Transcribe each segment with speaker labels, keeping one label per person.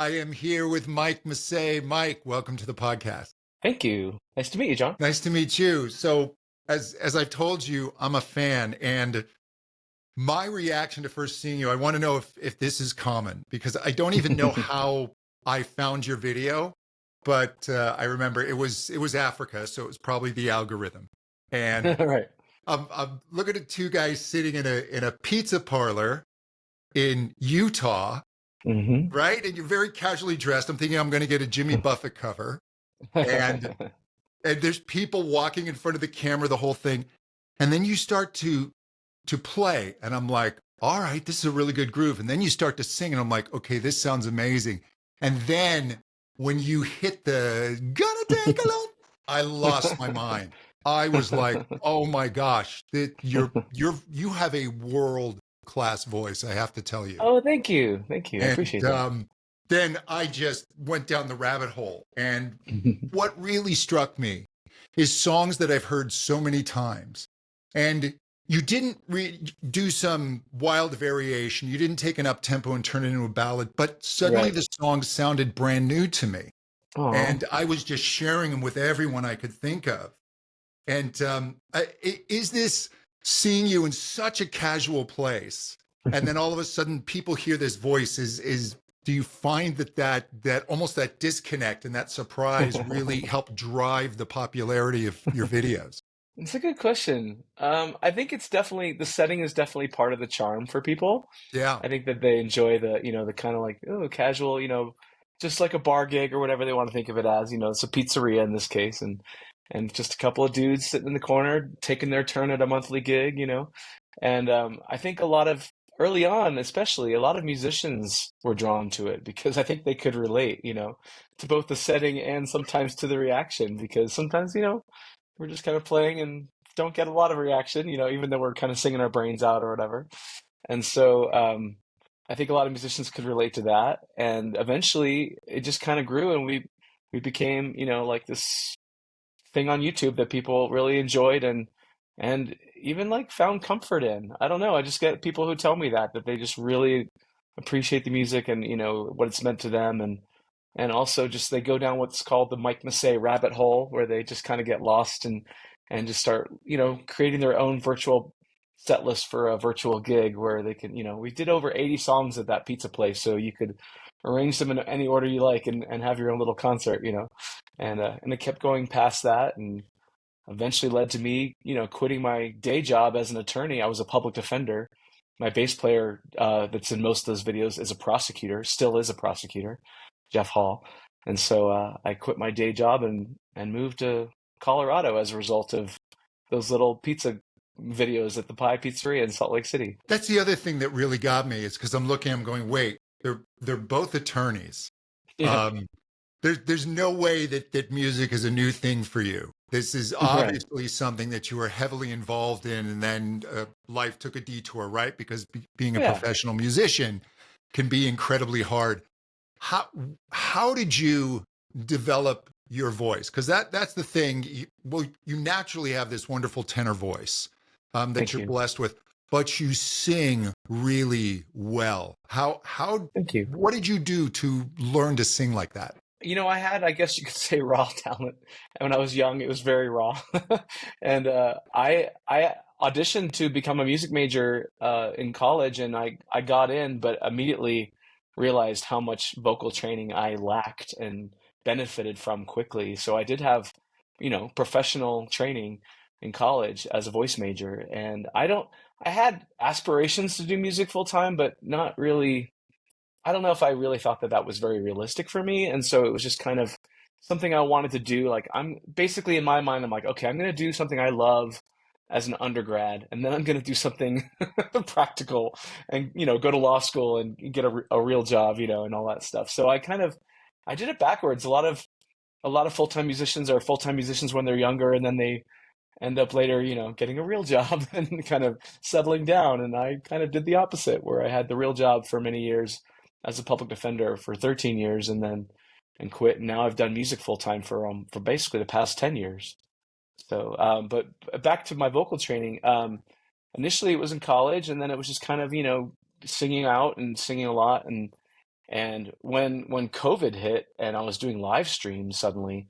Speaker 1: I am here with Mike Massé. Mike, welcome to the podcast.
Speaker 2: Thank you. Nice to meet you, John.
Speaker 1: Nice to meet you. So, as I've told you, I'm a fan, and my reaction to first seeing you, I want to know if this is common because I don't even know how I found your video, but I remember it was Africa, so it was probably the algorithm. And
Speaker 2: Right.
Speaker 1: I'm looking at two guys sitting in a pizza parlor in Utah,
Speaker 2: hmm
Speaker 1: right? And you're very casually dressed. I'm thinking I'm going to get a Jimmy Buffett cover, and there's people walking in front of the camera, the whole thing, and then you start to play, and I'm like, all right, this is a really good groove. And then you start to sing, and I'm like, okay, this sounds amazing. And then when you hit the gonna take a look, I lost my mind. I was like, oh my gosh, you have a world class voice, I have to tell you.
Speaker 2: Oh, thank you. Thank you. I
Speaker 1: And
Speaker 2: appreciate that.
Speaker 1: then I just went down the rabbit hole. And what really struck me is songs that I've heard so many times. And you didn't do some wild variation. You didn't take an up tempo and turn it into a ballad, but suddenly
Speaker 2: Right.
Speaker 1: the song sounded brand new to me.
Speaker 2: Oh,
Speaker 1: And I was just sharing them with everyone I could think of. And is this seeing you in such a casual place, and then all of a sudden people hear this voice? Is do you find that almost that disconnect and that surprise really help drive the popularity of your videos?
Speaker 2: it's a good question. I think it's definitely the setting is definitely part of the charm for people.
Speaker 1: Yeah.
Speaker 2: I think that they enjoy the kind of like, oh, casual, just like a bar gig or whatever they want to think of it as. It's a pizzeria in this case, and just a couple of dudes sitting in the corner taking their turn at a monthly gig. And I think a lot of early on, especially a lot of musicians were drawn to it because I think they could relate, to both the setting and sometimes to the reaction because sometimes, we're just kind of playing and don't get a lot of reaction, even though we're kind of singing our brains out or whatever. And so I think a lot of musicians could relate to that. And eventually it just kind of grew and we became, like this thing on YouTube that people really enjoyed and even like found comfort in. I don't know. I just get people who tell me that they just really appreciate the music and what it's meant to them and also just they go down what's called the Mike Massé rabbit hole where they just kind of get lost and just start, creating their own virtual set list for a virtual gig where they can, we did over 80 songs at that pizza place, so you could arrange them in any order you like and have your own little concert. And it kept going past that and eventually led to me, quitting my day job as an attorney. I was a public defender. My bass player that's in most of those videos is a prosecutor, still is a prosecutor, Jeff Hall. And so I quit my day job and moved to Colorado as a result of those little pizza videos at the Pie Pizzeria in Salt Lake City.
Speaker 1: That's the other thing that really got me is because I'm looking, I'm going, wait, they're both attorneys.
Speaker 2: Yeah,
Speaker 1: Um, there's no way that music is a new thing for you. This is
Speaker 2: right.
Speaker 1: obviously something that you were heavily involved in, and then life took a detour, right? Because being a
Speaker 2: Yeah.
Speaker 1: professional musician can be incredibly hard. How how did you develop your voice? Because that's the thing. You naturally have this wonderful tenor voice that
Speaker 2: Thank
Speaker 1: you're
Speaker 2: you.
Speaker 1: blessed with, but you sing really well. How
Speaker 2: Thank you.
Speaker 1: what did you do to learn to sing like that?
Speaker 2: I had, I guess you could say, raw talent. And when I was young, it was very raw. And I auditioned to become a music major in college, and I got in, but immediately realized how much vocal training I lacked and benefited from quickly. So I did have, professional training in college as a voice major, and I had aspirations to do music full time, but not really. I don't know if I really thought that that was very realistic for me. And so it was just kind of something I wanted to do. Like, I'm basically in my mind, I'm like, okay, I'm going to do something I love as an undergrad, and then I'm going to do something practical and, go to law school and get a real job, and all that stuff. So I did it backwards. A lot of full-time musicians are full-time musicians when they're younger, and then they end up later, getting a real job and kind of settling down. And I kind of did the opposite, where I had the real job for many years as a public defender for 13 years, and quit. And now I've done music full time for basically the past 10 years. So, but back to my vocal training. Initially, it was in college, and then it was just kind of singing out and singing a lot, And when COVID hit and I was doing live streams suddenly,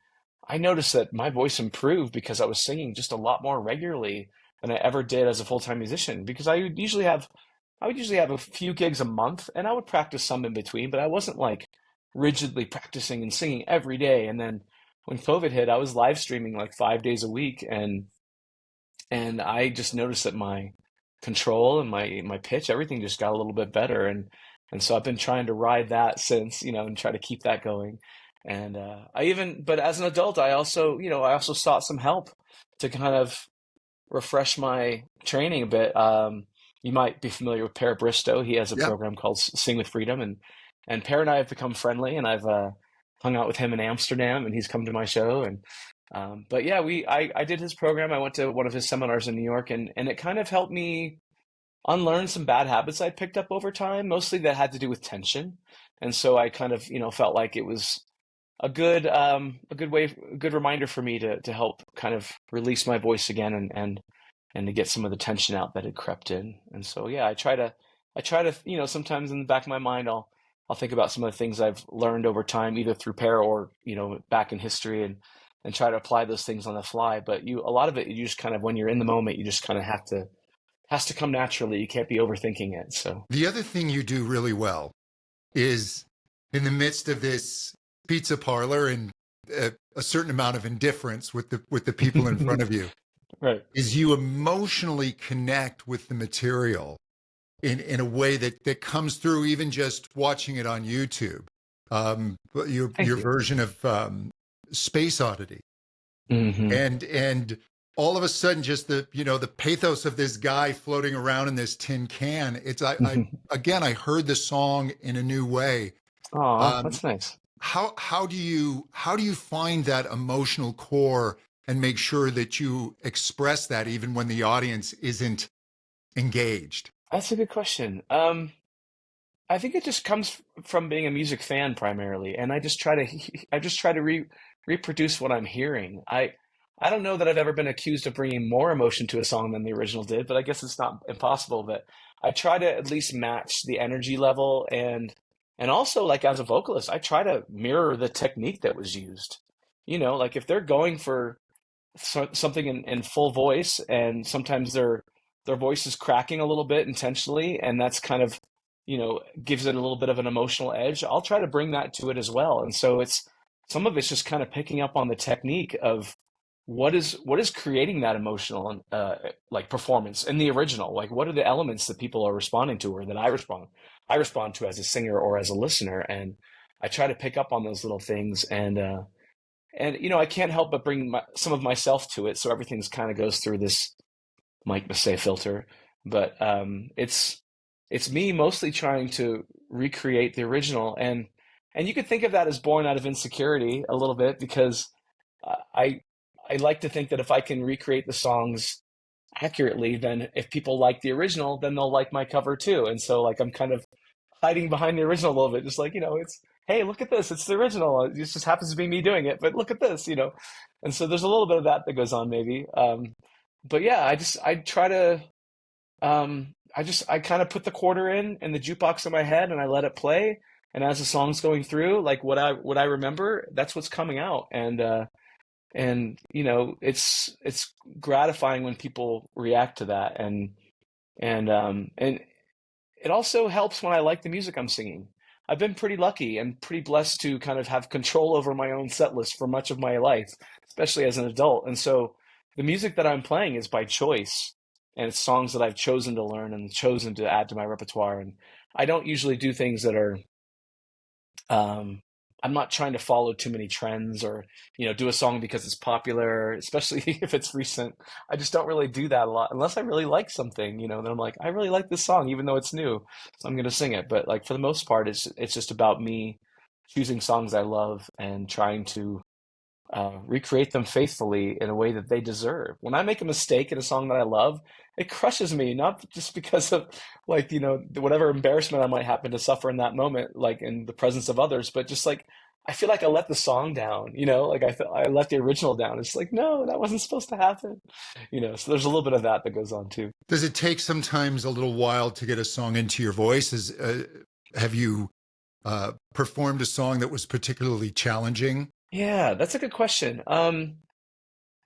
Speaker 2: I noticed that my voice improved because I was singing just a lot more regularly than I ever did as a full-time musician. Because I would usually have a few gigs a month, and I would practice some in between, but I wasn't like rigidly practicing and singing every day. And then when COVID hit, I was live streaming like 5 days a week, and I just noticed that my control and my pitch, everything just got a little bit better. And so I've been trying to ride that since, and try to keep that going. And but as an adult, I also sought some help to kind of refresh my training a bit. You might be familiar with Per Bristow. He has a
Speaker 1: Yeah.
Speaker 2: program called Sing with Freedom, and Per and I have become friendly, and I've hung out with him in Amsterdam, and he's come to my show. And but yeah, I did his program. I went to one of his seminars in New York, and it kind of helped me unlearn some bad habits I'd picked up over time, mostly that had to do with tension. And so I kind of, felt like it was a good reminder for me to help kind of release my voice again and to get some of the tension out that had crept in. And so yeah, I try to, sometimes in the back of my mind I'll think about some of the things I've learned over time, either through pair or, back in history, and try to apply those things on the fly. But a lot of it, you just kind of, when you're in the moment, you just kind of has to come naturally. You can't be overthinking it. So
Speaker 1: The other thing you do really well is in the midst of this pizza parlor and a certain amount of indifference with the people in front of you,
Speaker 2: right.
Speaker 1: is you emotionally connect with the material in a way that comes through even just watching it on YouTube. Your
Speaker 2: Thank you.
Speaker 1: version of Space Oddity,
Speaker 2: Hmm.
Speaker 1: and all of a sudden, just the pathos of this guy floating around in this tin can. I heard the song in a new way.
Speaker 2: Oh,
Speaker 1: Um,
Speaker 2: that's nice.
Speaker 1: how do you find that emotional core and make sure that you express that even when the audience isn't engaged?
Speaker 2: That's a good question. I think it just comes from being a music fan primarily, and I just try to reproduce what I'm hearing. I don't know that I've ever been accused of bringing more emotion to a song than the original did, but I guess it's not impossible. But I try to at least match the energy level, and also, like, as a vocalist, I try to mirror the technique that was used. Like if they're going for something in full voice, and sometimes their voice is cracking a little bit intentionally, and that's kind of, gives it a little bit of an emotional edge. I'll try to bring that to it as well. And so some of it's just kind of picking up on the technique of what is creating that emotional like performance in the original. Like, what are the elements that people are responding to, or that I respond to as a singer or as a listener. And I try to pick up on those little things, and I can't help but bring some of myself to it, so everything's kind of goes through this Mike Massé filter. But it's me mostly trying to recreate the original, and you could think of that as born out of insecurity a little bit, because I I like to think that if I can recreate the songs accurately, then if people like the original, then they'll like my cover too. And so, like, I'm kind of hiding behind the original a little bit, just like, it's, hey, look at this, it's the original. It just happens to be me doing it, but look at this. And so there's a little bit of that that goes on maybe. But yeah, I try to, I kind of put the quarter in the jukebox in my head, and I let it play. And as the song's going through, like, what I remember, that's what's coming out. And it's gratifying when people react to that. And it also helps when I like the music I'm singing. I've been pretty lucky and pretty blessed to kind of have control over my own set list for much of my life, especially as an adult. And so the music that I'm playing is by choice, and it's songs that I've chosen to learn and chosen to add to my repertoire. And I don't usually do things that are, I'm not trying to follow too many trends, or, do a song because it's popular, especially if it's recent. I just don't really do that a lot unless I really like something, then I'm like, I really like this song, even though it's new, so I'm going to sing it. But, like, for the most part, it's just about me choosing songs I love and trying to recreate them faithfully in a way that they deserve. When I make a mistake in a song that I love, it crushes me, not just because of, like, whatever embarrassment I might happen to suffer in that moment, like in the presence of others, but just like, I feel like I let the song down, like I let the original down. It's like, no, that wasn't supposed to happen, so there's a little bit of that that goes on too.
Speaker 1: Does it take sometimes a little while to get a song into your voice? Have you performed a song that was particularly challenging?
Speaker 2: Yeah, that's a good question.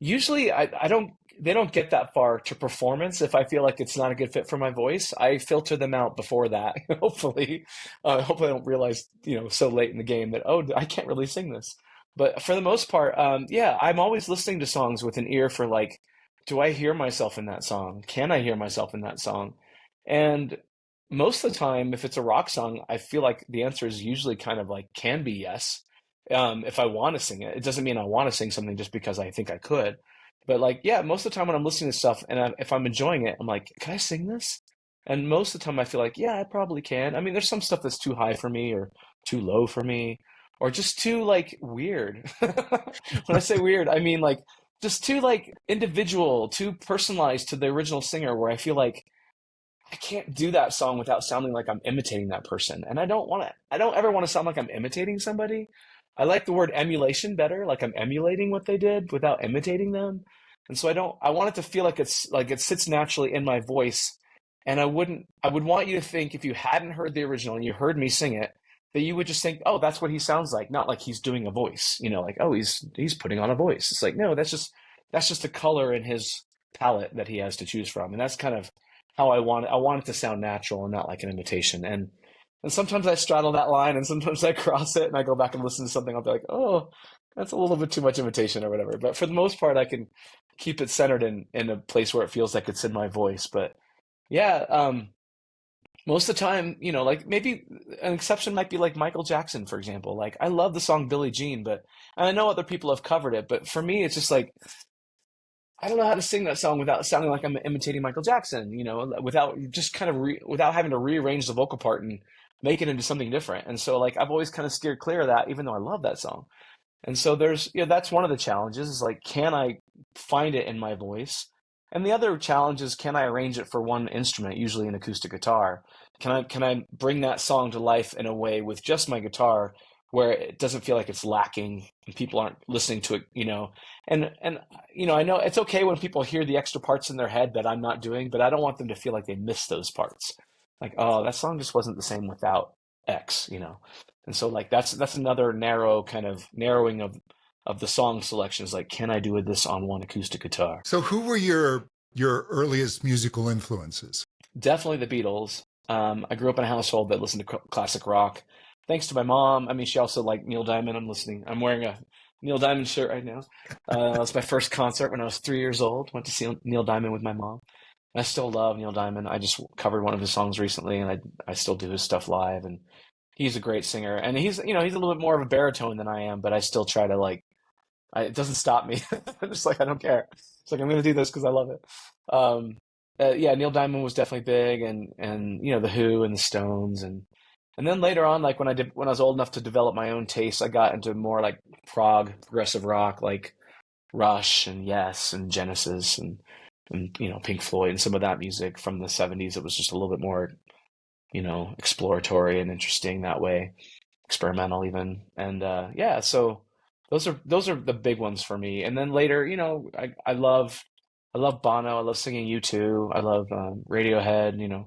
Speaker 2: Usually I don't they don't get that far to performance if I feel like it's not a good fit for my voice. I filter them out before that. Hopefully I don't realize, so late in the game that, oh, I can't really sing this. But for the most part, yeah, I'm always listening to songs with an ear for like, do I hear myself in that song? Can I hear myself in that song? And most of the time, if it's a rock song, I feel like the answer is usually kind of like can be yes. If I want to sing it, it doesn't mean I want to sing something just because I think I could. But like, yeah, most of the time when I'm listening to stuff and if I'm enjoying it, I'm like, can I sing this? And most of the time I feel like, yeah, I probably can. I mean, there's some stuff that's too high for me or too low for me or just too like weird. When I say weird, I mean like just too like individual, too personalized to the original singer where I feel like I can't do that song without sounding like I'm imitating that person. And I don't ever want to sound like I'm imitating somebody. I like the word emulation better, like I'm emulating what they did without imitating them. And so I want it to feel like it sits naturally in my voice. And I would want you to think if you hadn't heard the original and you heard me sing it, that you would just think, oh, that's what he sounds like, not like he's doing a voice, like, oh, he's putting on a voice. It's like, no, that's just a color in his palette that he has to choose from. And that's kind of how I want it to sound natural and not like an imitation. And sometimes I straddle that line and sometimes I cross it and I go back and listen to something. I'll be like, oh, that's a little bit too much imitation or whatever. But for the most part, I can keep it centered in a place where it feels like it's in my voice. But yeah, most of the time, like maybe an exception might be like Michael Jackson, for example. Like I love the song Billie Jean, and I know other people have covered it, but for me, it's just like, I don't know how to sing that song without sounding like I'm imitating Michael Jackson, without just kind of without having to rearrange the vocal part and make it into something different. And so like I've always kind of steered clear of that, even though I love that song. And so that's one of the challenges is like, can I find it in my voice? And the other challenge is, can I arrange it for one instrument, usually an acoustic guitar? Can I bring that song to life in a way with just my guitar where it doesn't feel like it's lacking and people aren't listening to it, And I know it's okay when people hear the extra parts in their head that I'm not doing, but I don't want them to feel like they missed those parts. Like, oh, that song just wasn't the same without X, And so like that's another narrowing of the song selections. Like, can I do this on one acoustic guitar?
Speaker 1: So who were your earliest musical influences?
Speaker 2: Definitely the Beatles. I grew up in a household that listened to classic rock. Thanks to my mom. I mean, she also liked Neil Diamond. I'm wearing a Neil Diamond shirt right now. That was my first concert when I was 3 years old. Went to see Neil Diamond with my mom. And I still love Neil Diamond. I just covered one of his songs recently, and I still do his stuff live. And he's a great singer. And he's a little bit more of a baritone than I am, but I still try to it doesn't stop me. I'm just like, I don't care. It's like, I'm going to do this because I love it. Yeah, Neil Diamond was definitely big, and the Who and the Stones, and then later on, like when I was old enough to develop my own taste, I got into more like prog progressive rock, like Rush and Yes and Genesis and Pink Floyd and some of that music from the 70s. It was just a little bit more, exploratory and interesting that way, experimental even. And yeah, so those are the big ones for me. And then later, I love Bono. I love singing U2. I love Radiohead.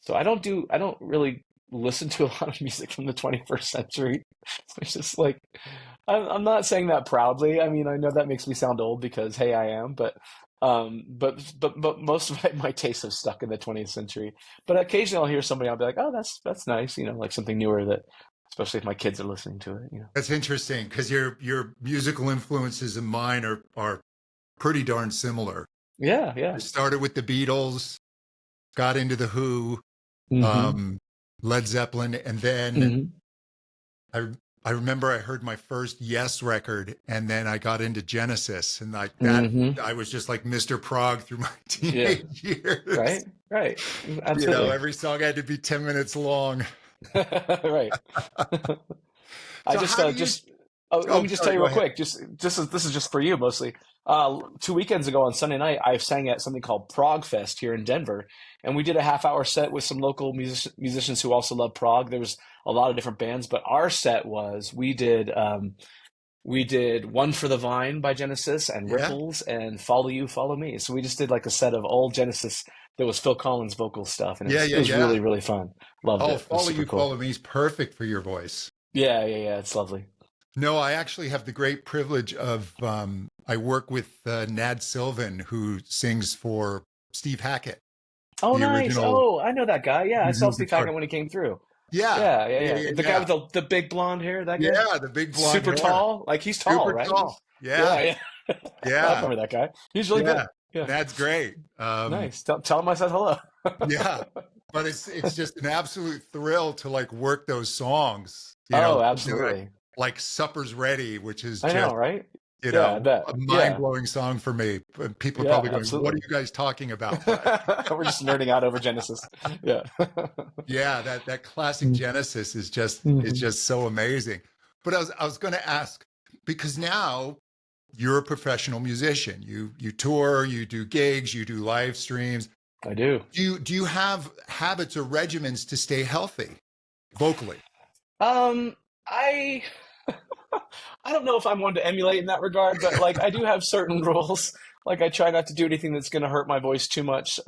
Speaker 2: So I don't really listen to a lot of music from the 21st century. It's just like, I'm not saying that proudly. I mean, I know that makes me sound old because, hey, I am, but most of my tastes have stuck in the 20th century. But occasionally I'll hear somebody, I'll be like, oh, that's nice, like something newer that, especially if my kids are listening to it,
Speaker 1: That's interesting because your musical influences and mine are pretty darn similar.
Speaker 2: Yeah.
Speaker 1: I started with the Beatles, got into the Who,
Speaker 2: Mm-hmm.
Speaker 1: Led Zeppelin, and then I remember I heard my first Yes record, and then I got into Genesis, and like that, I was just like Mr. Prog through my teenage years.
Speaker 2: Right. Absolutely.
Speaker 1: Every song had to be 10 minutes long.
Speaker 2: Right.
Speaker 1: So
Speaker 2: Let me just tell you real
Speaker 1: go ahead.
Speaker 2: quick. This is just for you mostly. 2 weekends ago on Sunday night, I sang at something called Prog Fest here in Denver, and we did a half-hour set with some local musicians who also love prog. There was a lot of different bands, but our set was we did One for the Vine by Genesis and Ripples and Follow You, Follow Me. So we just did like a set of old Genesis that was Phil Collins vocal stuff, and
Speaker 1: Yeah,
Speaker 2: it
Speaker 1: yeah,
Speaker 2: was
Speaker 1: yeah.
Speaker 2: really, really fun. Loved
Speaker 1: Oh,
Speaker 2: it. It was
Speaker 1: Follow
Speaker 2: super
Speaker 1: You,
Speaker 2: cool.
Speaker 1: Follow Me is perfect for your voice.
Speaker 2: Yeah, yeah, yeah. It's lovely.
Speaker 1: No, I actually have the great privilege of I work with Nad Sylvan, who sings for Steve Hackett,
Speaker 2: Oh,
Speaker 1: the
Speaker 2: nice.
Speaker 1: original
Speaker 2: Oh, I know that guy. Yeah, I saw Steve
Speaker 1: guitar.
Speaker 2: Hackett when he came through.
Speaker 1: Yeah,
Speaker 2: Yeah, yeah,
Speaker 1: yeah,
Speaker 2: yeah.
Speaker 1: yeah,
Speaker 2: The guy
Speaker 1: yeah.
Speaker 2: with the big blonde hair, that guy?
Speaker 1: Yeah, the big blonde
Speaker 2: Super
Speaker 1: hair,
Speaker 2: tall. Like he's tall,
Speaker 1: super
Speaker 2: right?
Speaker 1: tall.
Speaker 2: Yeah,
Speaker 1: Yeah,
Speaker 2: yeah. I
Speaker 1: yeah,
Speaker 2: remember that guy. He's really
Speaker 1: yeah.
Speaker 2: good. Yeah.
Speaker 1: That's great.
Speaker 2: Nice. Tell him I said hello.
Speaker 1: Yeah, but it's just an absolute thrill to like work those songs,
Speaker 2: Oh,
Speaker 1: something
Speaker 2: absolutely.
Speaker 1: like Supper's Ready, which is
Speaker 2: I know,
Speaker 1: just,
Speaker 2: right? Yeah, I bet.
Speaker 1: a
Speaker 2: Yeah.
Speaker 1: mind-blowing song for me. But people are
Speaker 2: Yeah,
Speaker 1: probably going, "What are
Speaker 2: absolutely.
Speaker 1: you guys talking about?" But
Speaker 2: We're just nerding out over Genesis. Yeah.
Speaker 1: yeah, that classic Genesis is
Speaker 2: Mhm.
Speaker 1: just so amazing. But I was going to ask, because now you're a professional musician. You tour, you do gigs, you do live streams.
Speaker 2: I do.
Speaker 1: Do you have habits or regimens to stay healthy vocally?
Speaker 2: I I don't know if I'm one to emulate in that regard, but like I do have certain rules. Like I try not to do anything that's going to hurt my voice too much.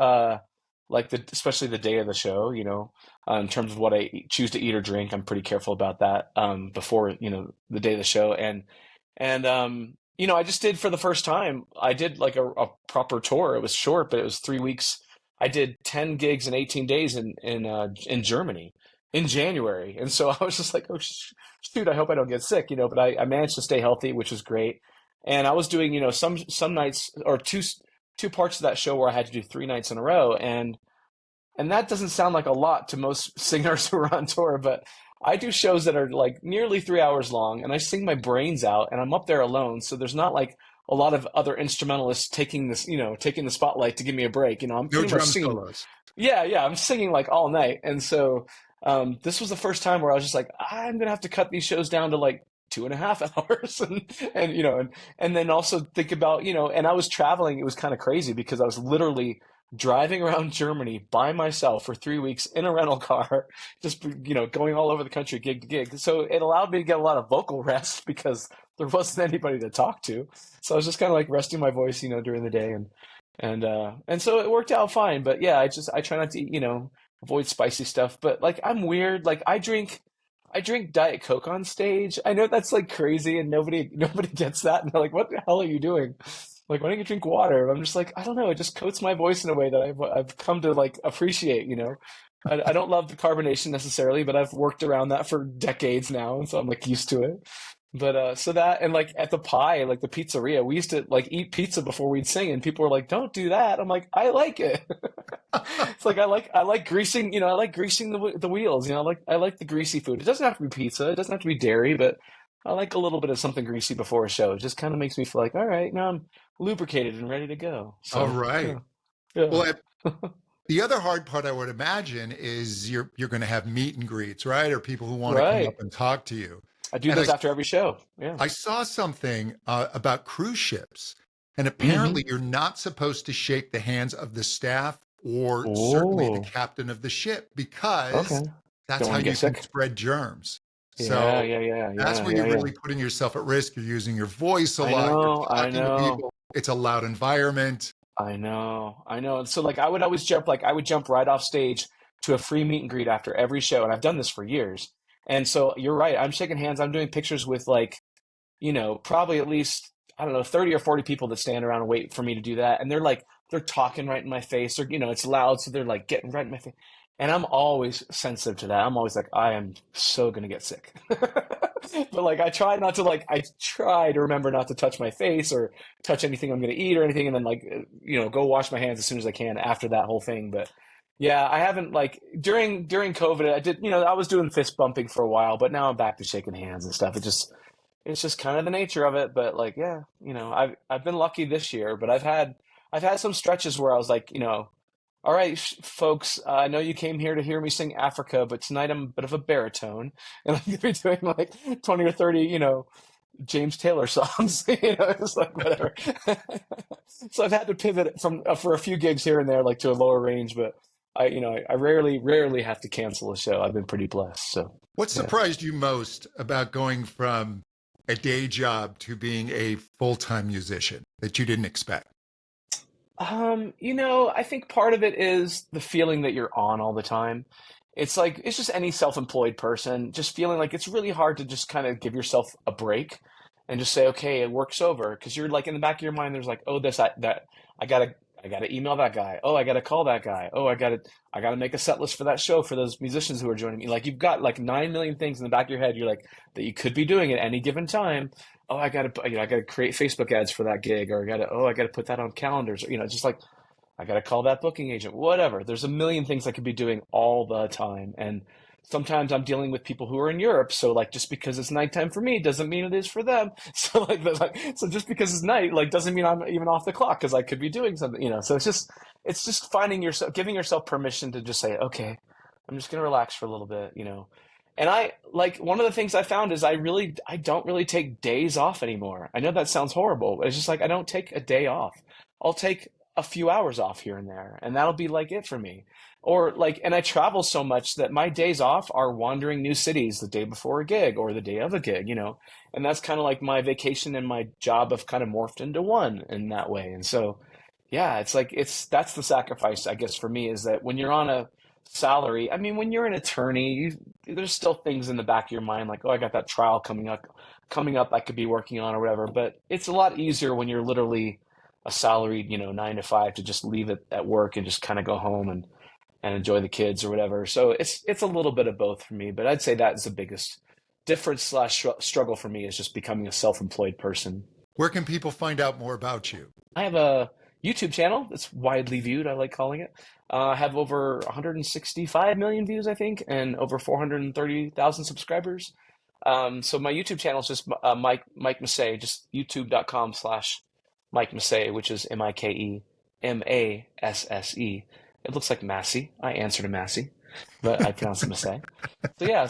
Speaker 2: Like especially the day of the show, in terms of what I choose to eat or drink, I'm pretty careful about that. Before the day of the show, and I just did for the first time. I did like a proper tour. It was short, but it was 3 weeks. I did 10 gigs in 18 days in Germany in January, and so I was just like, oh shoot, I hope I don't get sick, But I managed to stay healthy, which was great. And I was doing, some nights or two parts of that show where I had to do 3 nights in a row, and that doesn't sound like a lot to most singers who are on tour, but I do shows that are like nearly 3 hours long, and I sing my brains out, and I'm up there alone, so there's not like a lot of other instrumentalists taking taking the spotlight to give me a break. I'm
Speaker 1: No
Speaker 2: pretty much
Speaker 1: drum
Speaker 2: singing.
Speaker 1: solos.
Speaker 2: Yeah, yeah, I'm singing like all night, and so this was the first time where I was just like, I'm gonna have to cut these shows down to like 2.5 hours, and then also think about and I was traveling. It was kind of crazy because I was literally driving around Germany by myself for 3 weeks in a rental car, just going all over the country, gig to gig. So it allowed me to get a lot of vocal rest because there wasn't anybody to talk to. So I was just kind of like resting my voice, during the day, and so it worked out fine. But yeah, I try not to eat, avoid spicy stuff. But like I'm weird. Like I drink Diet Coke on stage. I know that's like crazy and nobody gets that. And they're like, what the hell are you doing? Like, why don't you drink water? I'm just like, I don't know. It just coats my voice in a way that I've come to like appreciate. I don't love the carbonation necessarily, but I've worked around that for decades now. And so I'm like used to it. But so that, and like at the pie, like the pizzeria, we used to like eat pizza before we'd sing, and people were like, "Don't do that." I'm like, I like it. It's like I like greasing, I like greasing the wheels. I like the greasy food. It doesn't have to be pizza. It doesn't have to be dairy, but I like a little bit of something greasy before a show. It just kind of makes me feel like, all right, now I'm lubricated and ready to go.
Speaker 1: All
Speaker 2: So
Speaker 1: right.
Speaker 2: yeah, yeah,
Speaker 1: Well, the other hard part I would imagine is you're going to have meet and greets, right? Or people who want to come up
Speaker 2: right.
Speaker 1: and talk to you.
Speaker 2: I do
Speaker 1: And
Speaker 2: those after every show. Yeah.
Speaker 1: I saw something about cruise ships, and
Speaker 2: Hmm.
Speaker 1: apparently you're not supposed to shake the hands of the staff or certainly the
Speaker 2: Oh,
Speaker 1: captain of the ship because
Speaker 2: okay.
Speaker 1: that's
Speaker 2: Don't
Speaker 1: how
Speaker 2: want to
Speaker 1: you
Speaker 2: get
Speaker 1: can
Speaker 2: sick.
Speaker 1: spread germs.
Speaker 2: Yeah,
Speaker 1: So
Speaker 2: yeah, yeah,
Speaker 1: that's
Speaker 2: yeah,
Speaker 1: where
Speaker 2: yeah,
Speaker 1: you're
Speaker 2: yeah.
Speaker 1: really putting yourself at risk. You're using your voice a lot. You're
Speaker 2: I
Speaker 1: talking to
Speaker 2: know.
Speaker 1: people. It's a loud environment.
Speaker 2: I know, I know. And so like I would always jump like I would jump right off stage to a free meet and greet after every show, and I've done this for years. And so you're right. I'm shaking hands. I'm doing pictures with like, probably at least I don't know, 30 or 40 people that stand around and wait for me to do that. And they're talking right in my face, or it's loud, so they're like getting right in my face. And I'm always sensitive to that. I'm always like, I am so gonna get sick. But like I try to remember not to touch my face or touch anything I'm gonna eat or anything, and then like go wash my hands as soon as I can after that whole thing. But yeah, I haven't like during COVID I did I was doing fist bumping for a while, but now I'm back to shaking hands and stuff. It's just kind of the nature of it. But like yeah, I've been lucky this year, but I've had some stretches where I was like, all right, folks, I know you came here to hear me sing Africa, but tonight I'm a bit of a baritone, and I'm gonna be doing like 20 or 30, James Taylor songs. It's like whatever. So I've had to pivot from for a few gigs here and there, like to a lower range, but I rarely have to cancel a show. I've been pretty blessed. So
Speaker 1: What
Speaker 2: yeah.
Speaker 1: surprised you most about going from a day job to being a full-time musician that you didn't expect?
Speaker 2: I think part of it is the feeling that you're on all the time. It's like it's just any self-employed person just feeling like it's really hard to just kind of give yourself a break and just say, okay, work's over. Because you're like in the back of your mind, there's like, oh, this, that, I gotta, I gotta email that guy. Oh, I gotta call that guy. Oh, I gotta make a set list for that show for those musicians who are joining me. Like you've got like 9 million things in the back of your head. You're like that you could be doing at any given time. Oh, I gotta create Facebook ads for that gig, or I gotta put that on calendars. Or, just like I got to call that booking agent, whatever. There's a million things I could be doing all the time. And sometimes I'm dealing with people who are in Europe. So like, just because it's nighttime for me doesn't mean it is for them. So so just because it's night, like doesn't mean I'm even off the clock because I could be doing something. So it's just finding yourself, giving yourself permission to just say, okay, I'm just going to relax for a little bit. And I like one of the things I found is I don't really take days off anymore. I know that sounds horrible, but it's just like I don't take a day off. I'll take a few hours off here and there, and that'll be like it for me. Or like, and I travel so much that my days off are wandering new cities the day before a gig or the day of a gig. And that's kind of like my vacation and my job have kind of morphed into one in that way. And so, yeah, it's like, that's the sacrifice, I guess, for me is that when you're on a salary, I mean, when you're an attorney, there's still things in the back of your mind like, oh, I got that trial coming up I could be working on or whatever. But it's a lot easier when you're literally a salaried, 9 to 5 to just leave it at work and just kind of go home and enjoy the kids or whatever. So it's a little bit of both for me, but I'd say that is the biggest difference / struggle for me is just becoming a self-employed person.
Speaker 1: Where can people find out more about you?
Speaker 2: I have a YouTube channel that's widely viewed, I like calling it. I have over 165 million views, I think, and over 430,000 subscribers. So my YouTube channel is just Mike Massé, just youtube.com/Mike Massé, which is MikeMasse. It looks like Massey. I answer to Massey, but I pronounce it Massé. So yeah,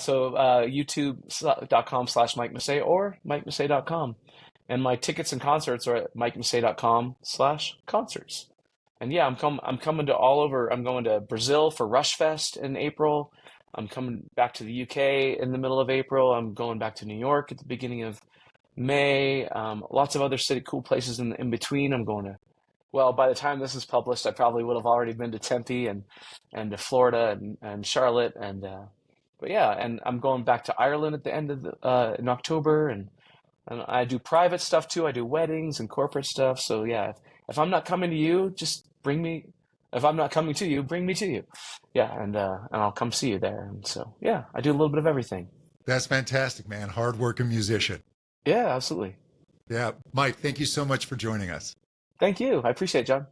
Speaker 2: youtube.com/Mike Massé or MikeMassé.com. And my tickets and concerts are at MikeMassé.com/concerts. And yeah, I'm coming to all over. I'm going to Brazil for Rush Fest in April. I'm coming back to the UK in the middle of April. I'm going back to New York at the beginning of May. Lots of other cool places in between. I'm going to, well, by the time this is published, I probably would have already been to Tempe and to Florida and Charlotte. But yeah, and I'm going back to Ireland at the end of in October. And I do private stuff too. I do weddings and corporate stuff. So yeah, if I'm not coming to you, just bring me. If I'm not coming to you, bring me to you. Yeah, and I'll come see you there. And so yeah, I do a little bit of everything.
Speaker 1: That's fantastic, man. Hardworking musician.
Speaker 2: Yeah, absolutely.
Speaker 1: Yeah, Mike, thank you so much for joining us.
Speaker 2: Thank you. I appreciate it, John.